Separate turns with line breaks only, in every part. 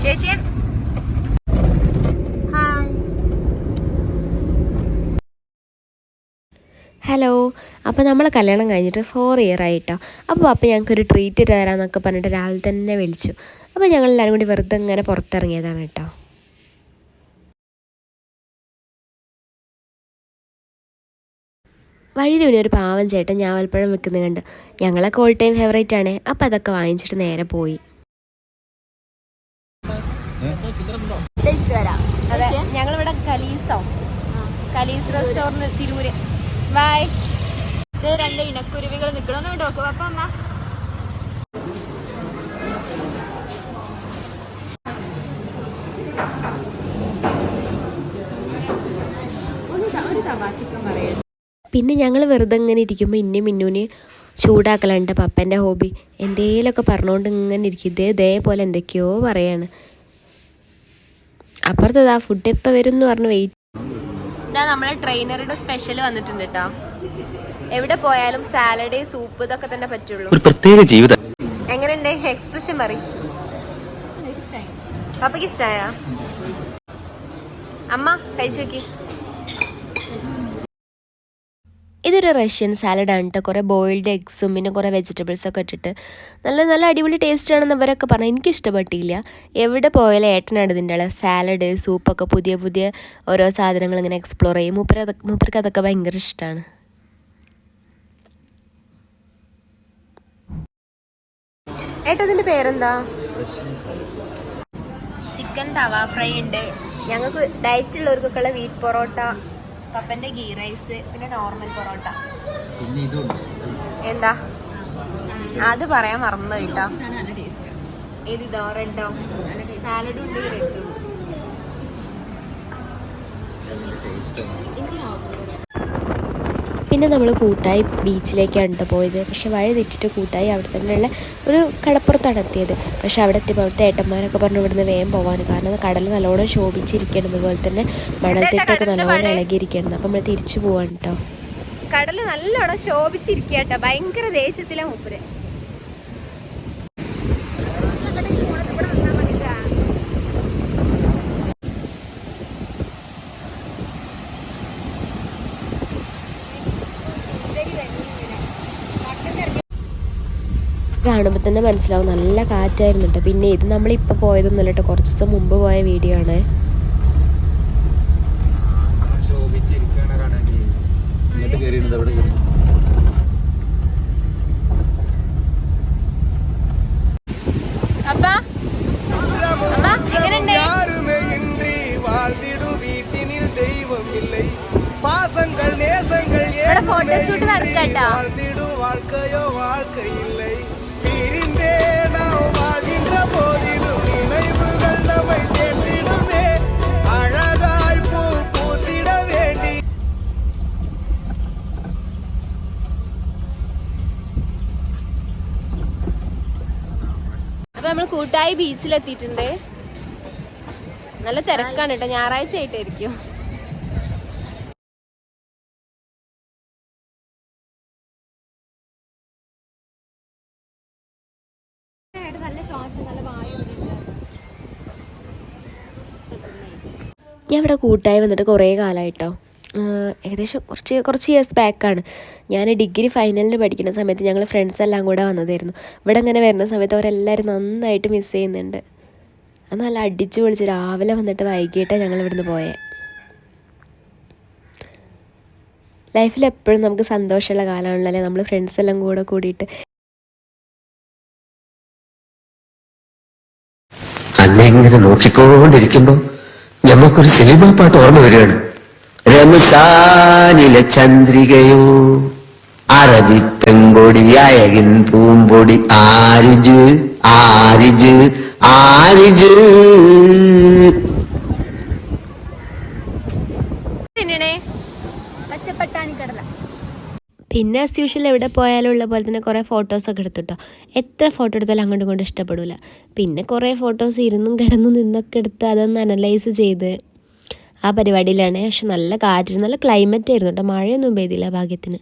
ചേച്ചി hi.
Hello. അപ്പോൾ നമ്മൾ കല്യാണം കഴിഞ്ഞിട്ട് 4 ഇയർ ആയിട്ടോ. അപ്പോൾ ഞങ്ങൾക്കൊരു ട്രീറ്റ് തരാമെന്നൊക്കെ പറഞ്ഞിട്ട് രാവിലെ തന്നെ വിളിച്ചു. അപ്പോൾ ഞങ്ങളെല്ലാവരും കൂടി വെറുതെ ഇങ്ങനെ പുറത്തിറങ്ങിയതാണ് കേട്ടോ. വഴിയിൽ പിന്നെ ഒരു പാവം ചേട്ടൻ ഞാവൽപ്പഴം വെക്കുന്നത് കണ്ട് ഞങ്ങളൊക്കെ ഓൾ ടൈം ഫേവറേറ്റ് ആണ്. അപ്പോൾ അതൊക്കെ വാങ്ങിച്ചിട്ട് നേരെ പോയി. ഞങ്ങളിവിടെ കലീസ് റെസ്റ്റോറൻറ്റ് തിരൂര്. ബൈ.
ഇത് 2 ഇണക്കുരുവികൾ നിൽക്കണമെന്ന് നോക്കുക. അപ്പം അമ്മ ഒരു തവ ചിക്കൻ പറയുന്നത്.
പിന്നെ ഞങ്ങൾ വെറുതെ ഇങ്ങനെ ഇരിക്കുമ്പോൾ മിന്നൂന് ചൂടാക്കലുണ്ട്. പപ്പൻ്റെ ഹോബി എന്തേലൊക്കെ പറഞ്ഞുകൊണ്ട് ഇങ്ങനെ ഇരിക്കും. ഇതേപോലെ എന്തൊക്കെയോ പറയാണ്. അപ്പുറത്തത് ആ ഫുഡ് എപ്പോൾ വരും എന്ന് പറഞ്ഞ് വെയിറ്റ്.
ഇതാ നമ്മളെ ട്രെയിനറുടെ സ്പെഷ്യൽ വന്നിട്ടുണ്ട് കേട്ടോ. എവിടെ പോയാലും സാലഡ്, സൂപ്പ് ഇതൊക്കെ തന്നെ പറ്റുള്ളൂ.
ഒരു പ്രത്യേക ജീവിതം.
എങ്ങനെയുണ്ട് എക്സ്പ്രഷൻ പറയും? പപ്പയ്ക്ക് ഇഷ്ടമായ അമ്മ കഴിച്ചു നോക്കി.
ഇതൊരു റഷ്യൻ സാലഡാണ് കേട്ടോ. കുറേ ബോയിൽഡ് എഗ്സും പിന്നെ കുറേ വെജിറ്റബിൾസൊക്കെ ഇട്ടിട്ട് നല്ല അടിപൊളി ടേസ്റ്റ് ആണെന്ന് അവരൊക്കെ പറഞ്ഞു. എനിക്ക് ഇഷ്ടപ്പെട്ടില്ല. എവിടെ പോയാലും ഏട്ടനാണ് ഇതിൻ്റെ സാലഡ്, സൂപ്പൊക്കെ പുതിയ ഓരോ സാധനങ്ങൾ ഇങ്ങനെ എക്സ്പ്ലോർ ചെയ്യും. മൂപ്പർക്ക് അതൊക്കെ ഭയങ്കര ഇഷ്ടമാണ്.
ഏട്ടാ ഇതിന്റെ പേരെന്താ? ചിക്കൻ തവ ഫ്രൈ ഉണ്ട്. ഞങ്ങൾക്ക് ഡയറ്റ് ഉള്ളവർക്കൊക്കെയുള്ള വീറ്റ് പൊറോട്ട, പപ്പന്റെ ഗീ റൈസ്, പിന്നെ നോർമൽ പൊറോട്ട. എന്താ അത് പറയാൻ മറന്നു കേട്ടോ. ഏതിതോ റെഡോ? സാലഡും ഉണ്ട്, റെഡും ഉണ്ട്.
പിന്നെ നമ്മൾ കൂട്ടായി ബീച്ചിലേക്കാണ് കേട്ടോ പോയത്. പക്ഷെ വഴി തെറ്റിട്ട് കൂട്ടായി അവിടെ തന്നെയുള്ള ഒരു കടപ്പുറത്താണ് എത്തിയത്. പക്ഷെ അവിടെ എത്തിയപ്പോൾ അവിടുത്തെ ഏട്ടന്മാരൊക്കെ പറഞ്ഞു ഇവിടുന്ന് വേഗം പോകാൻ. കാരണം കടൽ നല്ലോണം ശോഭിച്ചിരിക്കണം, അതുപോലെ തന്നെ മണൽത്തിട്ടൊക്കെ നല്ലോണം ഇളകിയിരിക്കണം. അപ്പം നമ്മൾ തിരിച്ചു പോവാണ് കേട്ടോ.
കടല് നല്ലോണം ശോഭിച്ചിരിക്കുക കേട്ടോ. ഭയങ്കര ദേഷ്യത്തിലാ മൂപ്പര്.
കാണുമ്പോൾ തന്നെ മനസ്സിലാവും നല്ല കാറ്റായിരുന്നു കേട്ടോ. പിന്നെ ഇത് നമ്മളിപ്പോൾ പോയതൊന്നുമല്ല കേട്ടോ, കുറച്ച് ദിവസം മുമ്പ് പോയ വീഡിയോ ആണ്.
ഫോട്ടോഷൂട്ട് നടക്കട്ടോ. അപ്പൊ നമ്മൾ കൂട്ടായി ബീച്ചിലെത്തിയിട്ടുണ്ട്. നല്ല തിരക്കാണ് കേട്ടോ. ഞായറാഴ്ച ആയിട്ടായിരിക്കും.
ഞാൻ ഇവിടെ കൂട്ടായി വന്നിട്ട് കുറേ കാലമായിട്ടോ. ഏകദേശം കുറച്ച് ഇയേഴ്സ് ബാക്കാണ്. ഞാൻ ഡിഗ്രി ഫൈനലിന് പഠിക്കുന്ന സമയത്ത് ഞങ്ങൾ ഫ്രണ്ട്സ് എല്ലാം കൂടെ വന്നതായിരുന്നു. ഇവിടെ അങ്ങനെ വരുന്ന സമയത്ത് അവരെല്ലാവരും നന്നായിട്ട് മിസ് ചെയ്യുന്നുണ്ട്. അത് നല്ല അടിച്ചു പൊളിച്ച് രാവിലെ വന്നിട്ട് വൈകിട്ടാണ് ഞങ്ങൾ ഇവിടുന്ന് പോയത്. ലൈഫിൽ എപ്പോഴും നമുക്ക് സന്തോഷമുള്ള കാലമാണല്ലേ നമ്മൾ ഫ്രണ്ട്സ് എല്ലാം കൂടെ കൂടിയിട്ട്.
അന്നിങ്ങനെ നോക്കിക്കൊണ്ടിരിക്കുമ്പോ ഞമ്മക്കൊരു സിനിമ പാട്ട് ഓർമ്മ വരികയാണ്. രമസാനിലെ ചന്ദ്രികയോ അറബി പെങ്കൊടി അയകിൻ പൂമ്പൊടി ആരിജ് ആരിജ് ആരിജ്.
പിന്നെ ആസ് യൂഷ്വൽ എവിടെ പോയാലും ഉള്ള പോലെ തന്നെ കുറേ ഫോട്ടോസൊക്കെ എടുത്തിട്ടോ. എത്ര ഫോട്ടോ എടുത്താലും അങ്ങോട്ടും ഇങ്ങോട്ടും ഇഷ്ടപ്പെടില്ല. പിന്നെ കുറേ ഫോട്ടോസ് ഇരുന്നും കിടന്നും നിന്നൊക്കെ എടുത്ത് അതൊന്ന് അനലൈസ് ചെയ്ത് ആ പരിപാടിയിലാണ്. പക്ഷെ നല്ല കാറ്റ്, നല്ല ക്ലൈമറ്റ് ആയിരുന്നു കേട്ടോ. മഴയൊന്നും പെയ്തില്ല ഭാഗ്യത്തിന്.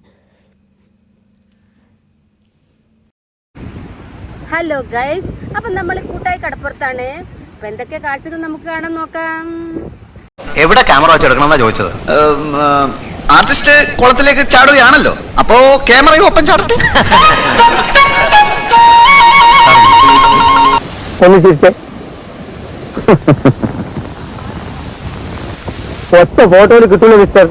ഹലോ ഗൈസ്, അപ്പം നമ്മൾ കൂട്ടായി കടപ്പുറത്താണ്.
അപ്പൊ എന്തൊക്കെ കാഴ്ചകൾ നമുക്ക് കാണാൻ നോക്കാം.
എവിടെ ക്യാമറ വെച്ചെടുക്കണമെന്നാ ചോദിച്ചത്. ആർട്ടിസ്റ്റ് കുളത്തിലേക്ക് ചാടുകയാണല്ലോ, അപ്പോ ക്യാമറയും ഒപ്പം ചാടട്ടെ.
ഒറ്റ ഫോട്ടോയിൽ കിട്ടുള്ളൂ മിസ്റ്റർ.